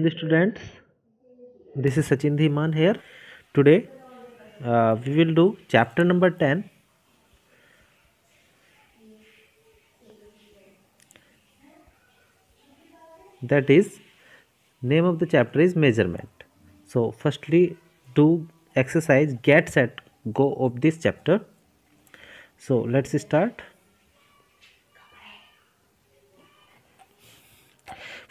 the students. This is Sachin Dhiman here. Today we will do chapter number 10. That is, name of the chapter is measurement. So firstly do exercise get set go of this chapter. So let's start.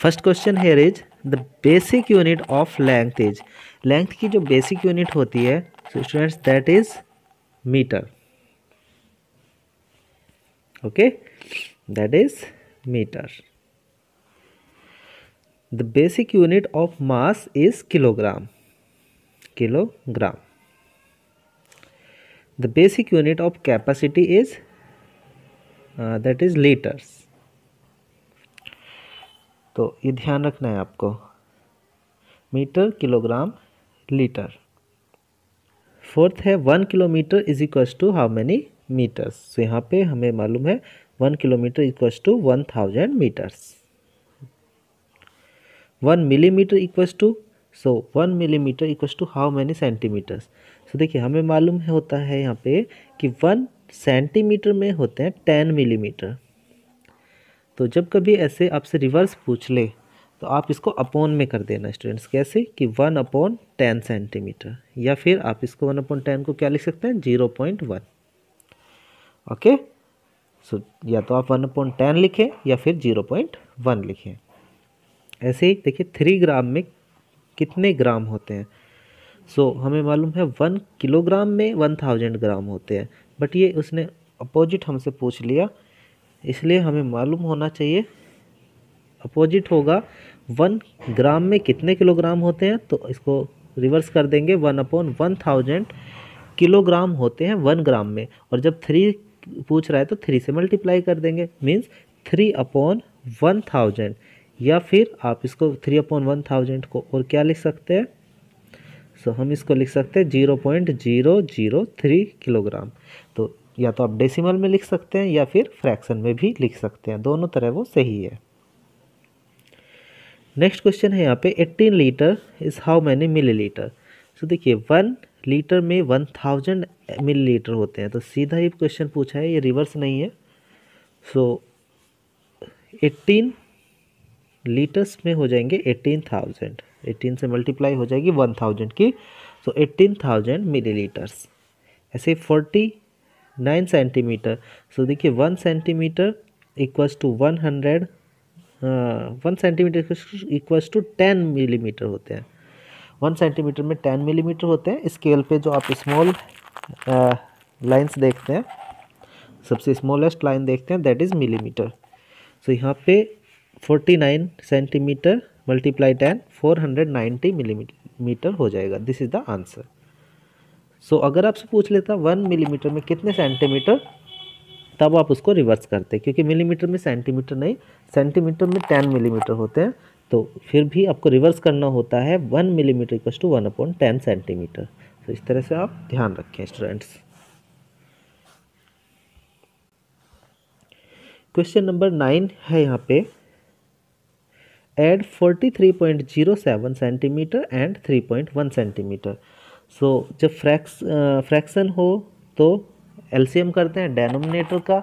First question here is the basic unit of length is, length की जो basic unit होती है students that is metre. Okay, that is metre. The basic unit of mass is kilogram, kilogram. The basic unit of capacity is that is litres. तो ये ध्यान रखना है आपको, मीटर, किलोग्राम, लीटर. फोर्थ है 1 kilometre is equals to how many metres. तो यहाँ पे हमें मालूम है 1 kilometre equals to 1000 metres. 1 millimetre equals to, so 1 millimetre equals to how many centimetres. So देखिए हमें मालूम है होता है यहाँ पे कि 1 सेंटीमीटर में होते हैं 10 मिलीमीटर. तो जब कभी ऐसे आपसे रिवर्स पूछ ले तो आप इसको अपॉन में कर देना स्टूडेंट्स. कैसे कि 1/10 सेंटीमीटर, या फिर आप इसको 1/10 को क्या लिख सकते हैं 0.1. ओके, सो या तो आप 1/10 लिखें या फिर 0.1 लिखें. ऐसे ही देखिए 3 ग्राम में कितने ग्राम होते हैं. सो हमें मालूम है 1 किलोग्राम में 1000 ग्राम होते हैं, बट ये उसने अपोजिट हमसे पूछ लिया, इसलिए हमें मालूम होना चाहिए अपोजिट होगा 1 ग्राम में कितने किलोग्राम होते हैं. तो इसको रिवर्स कर देंगे 1/1000 किलोग्राम होते हैं 1 ग्राम में, और जब 3 पूछ रहा है तो 3 से मल्टीप्लाई कर देंगे, मीन्स 3/1000. या फिर आप इसको 3/1000 को और क्या लिख सकते हैं. सो हम इसको लिख सकते हैं 0.003 किलोग्राम. तो या तो आप डेसिमल में लिख सकते हैं या फिर फ्रैक्शन में भी लिख सकते हैं, दोनों तरह वो सही है. नेक्स्ट क्वेश्चन है यहाँ पे 18 litre is how many millilitre. So देखिए 1 लीटर में 1000 मिलीलीटर होते हैं, तो सीधा ही क्वेश्चन पूछा है, ये रिवर्स नहीं है. सो 18 लीटर्स में हो जाएंगे 18,000, 18 से मल्टीप्लाई हो जाएगी 1000 की, सो 18,000 मिलीलीटर्स. ऐसे 49 सेंटीमीटर. सो देखिए 1 centimetre equals to 100, 1 centimetre equals to 10 millimetre होते हैं. 1 सेंटीमीटर में 10 मिलीमीटर होते हैं. स्केल पे जो आप स्मॉल लाइंस देखते हैं, सबसे स्मॉलेस्ट लाइन देखते हैं, दैट इज़ मिलीमीटर. सो यहाँ पे 49 सेंटीमीटर मल्टीप्लाई 10, 490 मिलीमीटर हो जाएगा. This is the answer. So अगर आपसे पूछ लेता 1 मिलीमीटर में कितने सेंटीमीटर, तब आप उसको रिवर्स करते, क्योंकि मिलीमीटर में सेंटीमीटर नहीं, सेंटीमीटर में 10 मिलीमीटर होते हैं, तो फिर भी आपको रिवर्स करना होता है 1 मिलीमीटर इक्वल टू 1/10 सेंटीमीटर. तो इस तरह से आप ध्यान रखें स्टूडेंट्स. क्वेश्चन नंबर 9 है यहाँ पे, एड 43.07 सेंटीमीटर एंड 3.1 सेंटीमीटर. सो जब फ्रैक्शन हो तो एलसीएम करते हैं डेनोमिनेटर का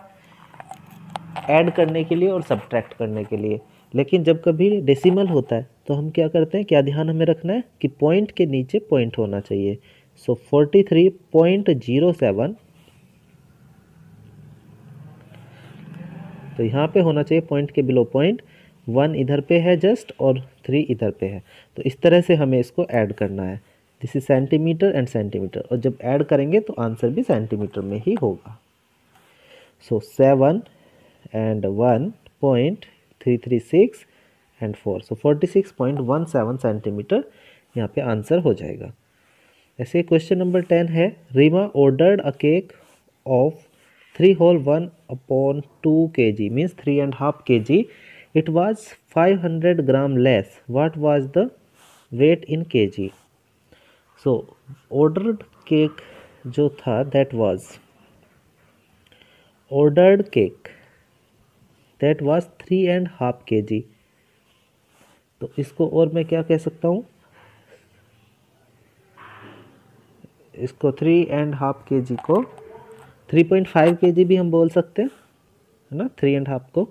ऐड करने के लिए और सब्ट्रैक्ट करने के लिए. लेकिन जब कभी डेसिमल होता है तो हम क्या करते हैं, क्या ध्यान हमें रखना है कि पॉइंट के नीचे पॉइंट होना चाहिए. सो 43.07, तो यहाँ पे होना चाहिए पॉइंट के बिलो पॉइंट. 1 इधर पे है जस्ट और 3 इधर पे है, तो इस तरह से हमें इसको ऐड करना है. This is centimetre and centimetre, और जब ऐड करेंगे तो आंसर भी सेंटीमीटर में ही होगा. सो 7 एंड 1.336 एंड 4, सो 46.17 सेंटीमीटर यहाँ पे आंसर हो जाएगा. ऐसे क्वेश्चन नंबर 10 है, Reema ordered a cake of 3 whole 1/2 kg, means 3.5 kg. It was 500 gram less. What was the weight in kg. So ordered cake जो था that was ordered cake that was 3.5 kg. तो इसको और मैं क्या कह सकता हूँ, इसको 3.5 kg को 3.5 kg भी हम बोल सकते हैं, है ना, 3.5 को।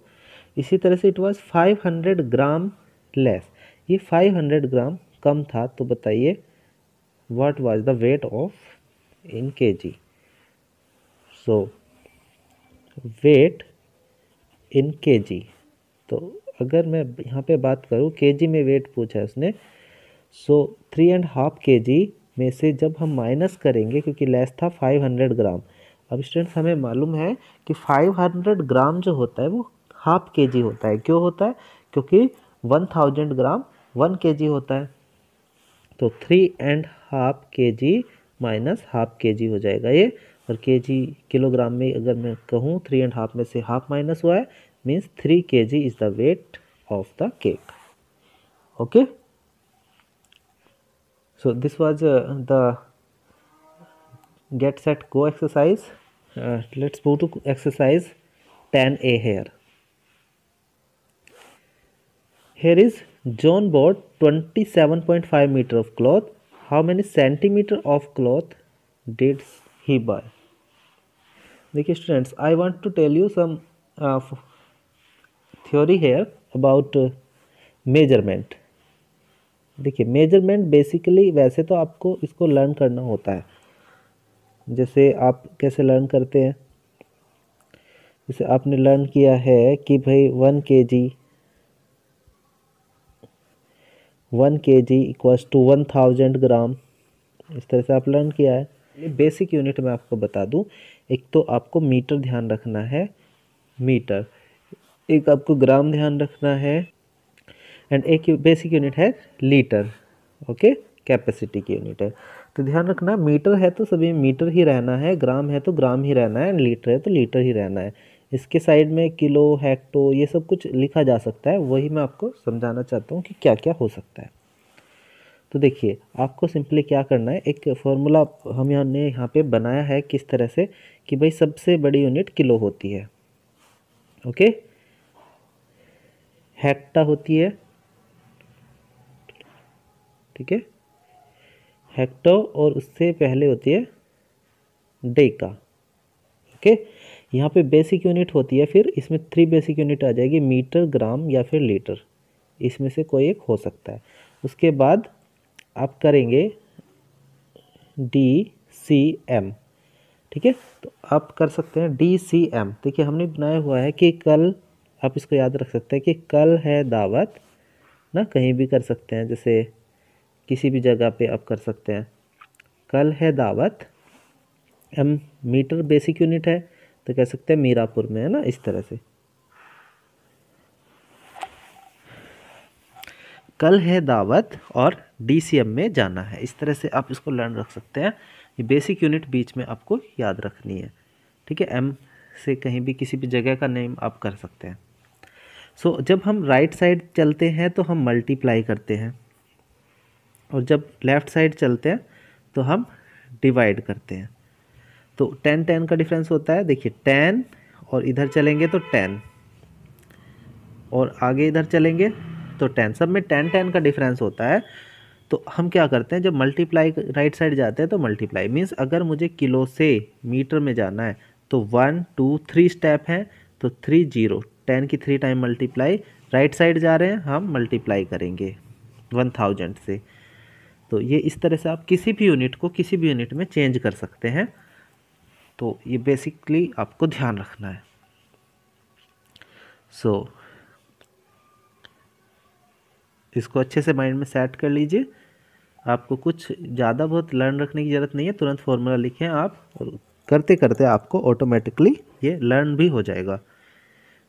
इसी तरह से इट वाज 500 ग्राम लेस, ये 500 ग्राम कम था। तो बताइए what was the weight of in KG. So weight in KG, तो अगर मैं यहाँ पे बात करूँ केजी में वेट पूछा है उसने, सो 3.5 kg में से जब हम माइनस करेंगे, क्योंकि लेस था 500 ग्राम। अब स्टूडेंट्स हमें मालूम है कि 500 ग्राम जो होता है वो हाफ केजी होता है। क्यों होता है? क्योंकि 1000 ग्राम 1 kg होता है। तो 3.5 kg माइनस हाफ केजी हो जाएगा ये। और केजी किलोग्राम में अगर मैं कहूँ 3.5 में से हाफ माइनस हुआ है, means 3 kg is the weight of the cake. Okay, so this was the get set go exercise. Let's move to exercise 10a here. Here is John bought 27.5 meter of cloth. How many centimeter of cloth did he buy? देखिए students, I want to tell you some theory here about measurement. देखिए measurement basically वैसे तो आपको इसको learn करना होता है। जैसे आप कैसे लर्न करते हैं, जैसे आपने लर्न किया है कि भाई 1 kg इक्वल्स टू 1000 ग्राम, इस तरह से आप लर्न किया है। ये बेसिक यूनिट में आपको बता दूं, एक तो आपको मीटर ध्यान रखना है, मीटर, एक आपको ग्राम ध्यान रखना है, एंड एक बेसिक यूनिट है लीटर। ओके, कैपेसिटी की यूनिट है। तो ध्यान रखना, मीटर है तो सभी मीटर ही रहना है, ग्राम है तो ग्राम ही रहना है, एंड लीटर है तो लीटर ही रहना है। इसके साइड में किलो, हेक्टो, ये सब कुछ लिखा जा सकता है। वही मैं आपको समझाना चाहता हूँ कि क्या क्या हो सकता है। तो देखिए आपको सिंपली क्या करना है, एक फॉर्मूला हम यहाँ पे बनाया है किस तरह से कि भाई सबसे बड़ी यूनिट किलो होती है। ओके, हेक्टा होती है, ठीक है, हेक्टो, और उससे पहले होती है डेका। ओके, यहाँ पे बेसिक यूनिट होती है, फिर इसमें 3 बेसिक यूनिट आ जाएगी, मीटर, ग्राम या फिर लीटर, इसमें से कोई एक हो सकता है। उसके बाद आप करेंगे DCM, ठीक है। तो आप कर सकते हैं DCM। देखिए हमने बनाया हुआ है कि कल, आप इसको याद रख सकते हैं कि कल है दावत ना, कहीं भी कर सकते हैं, जैसे किसी भी जगह पे आप कर सकते हैं, कल है दावत। एम मीटर बेसिक यूनिट है तो कह सकते हैं मीरापुर में, है ना, इस तरह से। कल है दावत और DCM में जाना है, इस तरह से आप इसको लर्न रख सकते हैं। ये बेसिक यूनिट बीच में आपको याद रखनी है, ठीक है। एम से कहीं भी किसी भी जगह का नेम आप कर सकते हैं। सो जब हम राइट साइड चलते हैं तो हम मल्टीप्लाई करते हैं, और जब लेफ़्ट साइड चलते हैं तो हम डिवाइड करते हैं। तो 10 का डिफरेंस होता है। देखिए 10, और इधर चलेंगे तो 10, और आगे इधर चलेंगे तो 10, सब में 10 का डिफरेंस होता है। तो हम क्या करते हैं, जब मल्टीप्लाई राइट साइड जाते हैं तो मल्टीप्लाई मीन्स अगर मुझे किलो से मीटर में जाना है तो 1 2 3 स्टेप हैं, तो 30, 10 की 3 टाइम मल्टीप्लाई, राइट साइड जा रहे हैं हम मल्टीप्लाई करेंगे 1000 से। तो ये इस तरह से आप किसी भी यूनिट को किसी भी यूनिट में चेंज कर सकते हैं। तो ये बेसिकली आपको ध्यान रखना है। सो इसको अच्छे से माइंड में सेट कर लीजिए। आपको कुछ ज़्यादा बहुत लर्न रखने की ज़रूरत नहीं है, तुरंत फॉर्मूला लिखें आप, और करते करते आपको ऑटोमेटिकली ये लर्न भी हो जाएगा।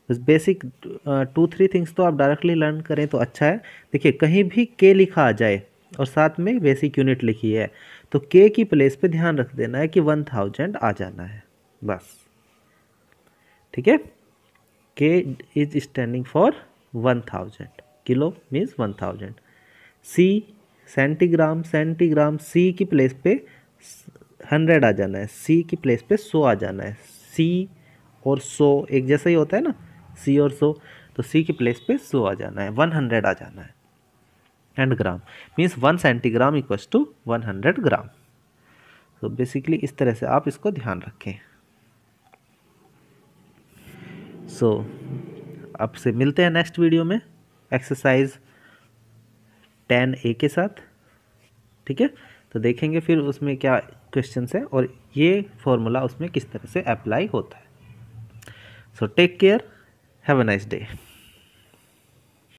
बस बेसिक 2-3 थिंग्स तो आप डायरेक्टली लर्न करें तो अच्छा है। देखिए कहीं भी के लिखा आ जाए और साथ में बेसिक यूनिट लिखी है, तो के की प्लेस पे ध्यान रख देना है कि 1000 आ जाना है, बस, ठीक है। K is standing for 1000, kilo means 1000। C centigram, centigram, C की प्लेस पे 100 आ जाना है, सी की प्लेस पे 100 आ जाना है। सी और 100 एक जैसा ही होता है ना, सी और 100, तो सी की प्लेस पे 100 आ जाना है, 100 आ जाना है। And gram, means 1 centigram equals to 100 gram. तो बेसिकली इस तरह से आप इसको ध्यान रखें। सो अब से मिलते हैं नेक्स्ट वीडियो में एक्सरसाइज 10A के साथ, ठीक है। तो देखेंगे फिर उसमें क्या क्वेश्चंस है और ये फॉर्मूला उसमें किस तरह से अप्लाई होता है। So take care, have a nice day.